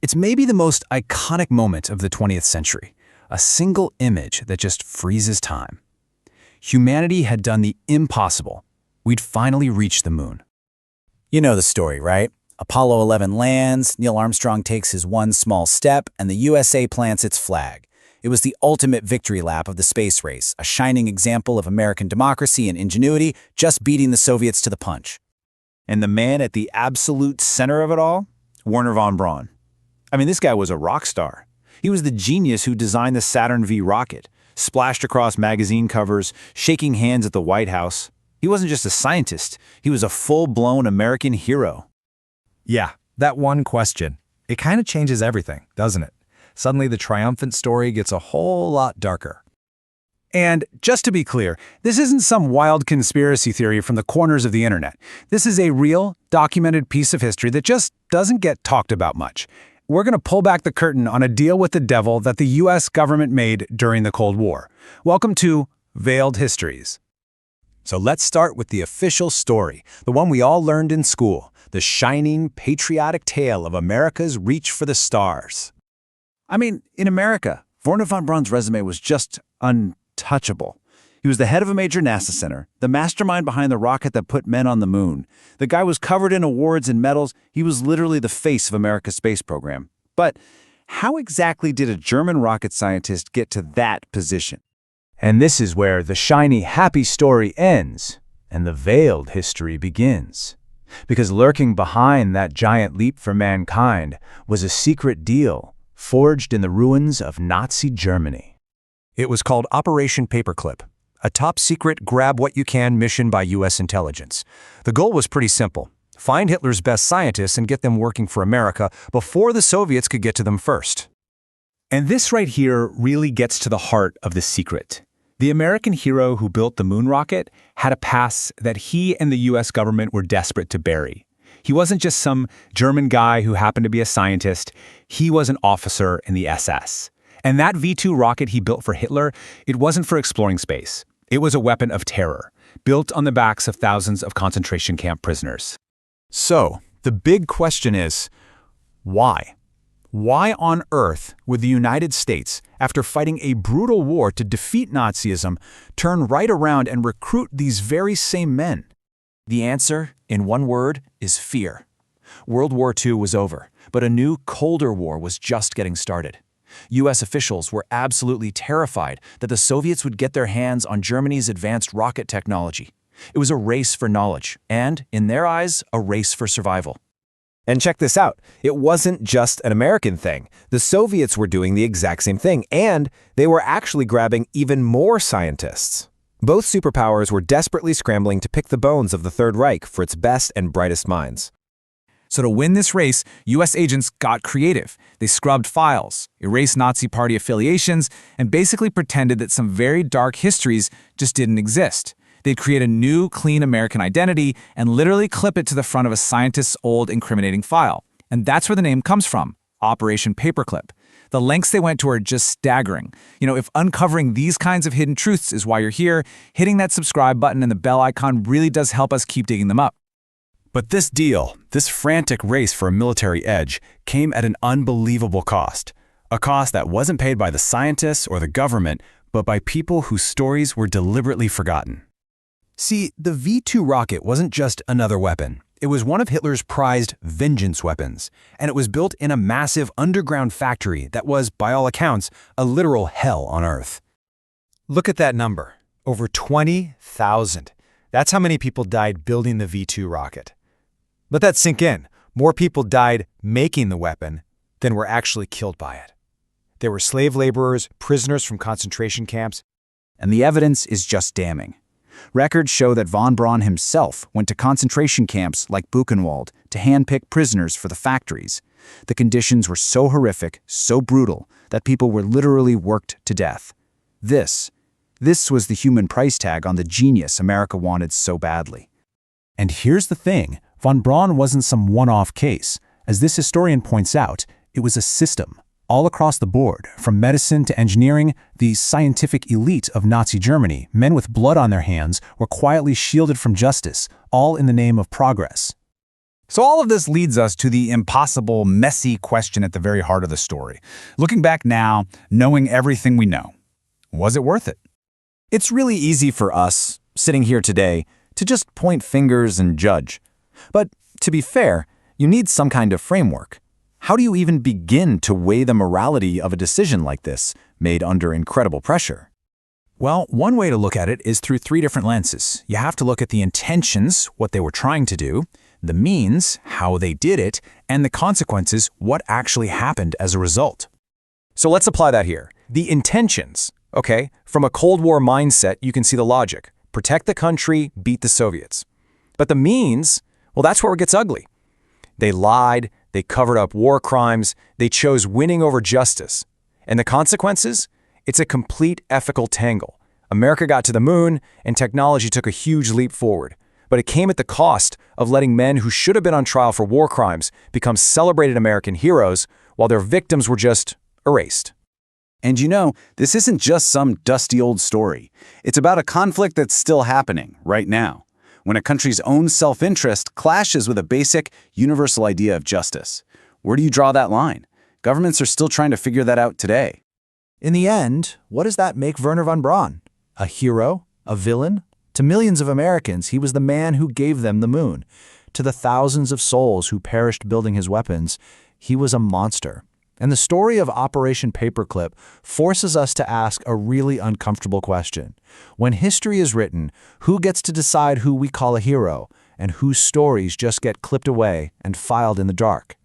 It's maybe the most iconic moment of the 20th century, a single image that just freezes time. Humanity had done the impossible. We'd finally reached the moon. You know the story, right? Apollo 11 lands, Neil Armstrong takes his one small step, and the USA plants its flag. It was the ultimate victory lap of the space race, a shining example of American democracy and ingenuity, just beating the Soviets to the punch. And the man at the absolute center of it all? Wernher von Braun. I mean, this guy was a rock star. He was the genius who designed the Saturn V rocket, splashed across magazine covers, shaking hands at the White House. He wasn't just a scientist, he was a full-blown American hero. Yeah, that one question. It kind of changes everything, doesn't it? Suddenly the triumphant story gets a whole lot darker. And just to be clear, this isn't some wild conspiracy theory from the corners of the internet. This is a real, documented piece of history that just doesn't get talked about much. We're going to pull back the curtain on a deal with the devil that the U.S. government made during the Cold War. Welcome to Veiled Histories. So let's start with the official story, the one we all learned in school, the shining, patriotic tale of America's reach for the stars. I mean, in America, Wernher von Braun's resume was just untouchable. He was the head of a major NASA center, the mastermind behind the rocket that put men on the moon. The guy was covered in awards and medals. He was literally the face of America's space program. But how exactly did a German rocket scientist get to that position? And this is where the shiny, happy story ends and the veiled history begins. Because lurking behind that giant leap for mankind was a secret deal forged in the ruins of Nazi Germany. It was called Operation Paperclip, a top-secret grab-what-you-can mission by U.S. intelligence. The goal was pretty simple: find Hitler's best scientists and get them working for America before the Soviets could get to them first. And this right here really gets to the heart of the secret. The American hero who built the moon rocket had a past that he and the U.S. government were desperate to bury. He wasn't just some German guy who happened to be a scientist. He was an officer in the SS. And that V-2 rocket he built for Hitler, it wasn't for exploring space. It was a weapon of terror, built on the backs of thousands of concentration camp prisoners. So, the big question is, why? Why on earth would the United States, after fighting a brutal war to defeat Nazism, turn right around and recruit these very same men? The answer, in one word, is fear. World War II was over, but a new, colder war was just getting started. U.S. officials were absolutely terrified that the Soviets would get their hands on Germany's advanced rocket technology. It was a race for knowledge, and, in their eyes, a race for survival. And check this out. It wasn't just an American thing. The Soviets were doing the exact same thing, and they were actually grabbing even more scientists. Both superpowers were desperately scrambling to pick the bones of the Third Reich for its best and brightest minds. So to win this race, U.S. agents got creative. They scrubbed files, erased Nazi party affiliations, and basically pretended that some very dark histories just didn't exist. They'd create a new, clean American identity and literally clip it to the front of a scientist's old incriminating file. And that's where the name comes from, Operation Paperclip. The lengths they went to are just staggering. If uncovering these kinds of hidden truths is why you're here, hitting that subscribe button and the bell icon really does help us keep digging them up. But this deal, this frantic race for a military edge, came at an unbelievable cost. A cost that wasn't paid by the scientists or the government, but by people whose stories were deliberately forgotten. See, the V-2 rocket wasn't just another weapon. It was one of Hitler's prized vengeance weapons, and it was built in a massive underground factory that was, by all accounts, a literal hell on Earth. Look at that number, over 20,000. That's how many people died building the V-2 rocket. Let that sink in. More people died making the weapon than were actually killed by it. There were slave laborers, prisoners from concentration camps, And the evidence is just damning. Records show that von Braun himself went to concentration camps like Buchenwald to handpick prisoners for the factories. The conditions were so horrific, so brutal, that people were literally worked to death. This was the human price tag on the genius America wanted so badly. And here's the thing, von Braun wasn't some one-off case. As this historian points out, it was a system. All across the board, from medicine to engineering, the scientific elite of Nazi Germany, men with blood on their hands, were quietly shielded from justice, all in the name of progress. So all of this leads us to the impossible, messy question at the very heart of the story. Looking back now, knowing everything we know, was it worth it? It's really easy for us, sitting here today, to just point fingers and judge. But to be fair, you need some kind of framework. How do you even begin to weigh the morality of a decision like this, made under incredible pressure? Well, one way to look at it is through 3 different lenses. You have to look at the intentions, what they were trying to do, the means, how they did it, and the consequences, what actually happened as a result. So let's apply that here. The intentions, okay? From a Cold War mindset, you can see the logic. Protect the country, beat the Soviets. But the means, well, that's where it gets ugly. They lied, they covered up war crimes, they chose winning over justice. And the consequences? It's a complete ethical tangle. America got to the moon, and technology took a huge leap forward. But it came at the cost of letting men who should have been on trial for war crimes become celebrated American heroes, while their victims were just erased. And you know, this isn't just some dusty old story. It's about a conflict that's still happening right now, when a country's own self-interest clashes with a basic, universal idea of justice. Where do you draw that line? Governments are still trying to figure that out today. In the end, what does that make Wernher von Braun? A hero? A villain? To millions of Americans, he was the man who gave them the moon. To the thousands of souls who perished building his weapons, he was a monster. And the story of Operation Paperclip forces us to ask a really uncomfortable question. When history is written, who gets to decide who we call a hero, and whose stories just get clipped away and filed in the dark?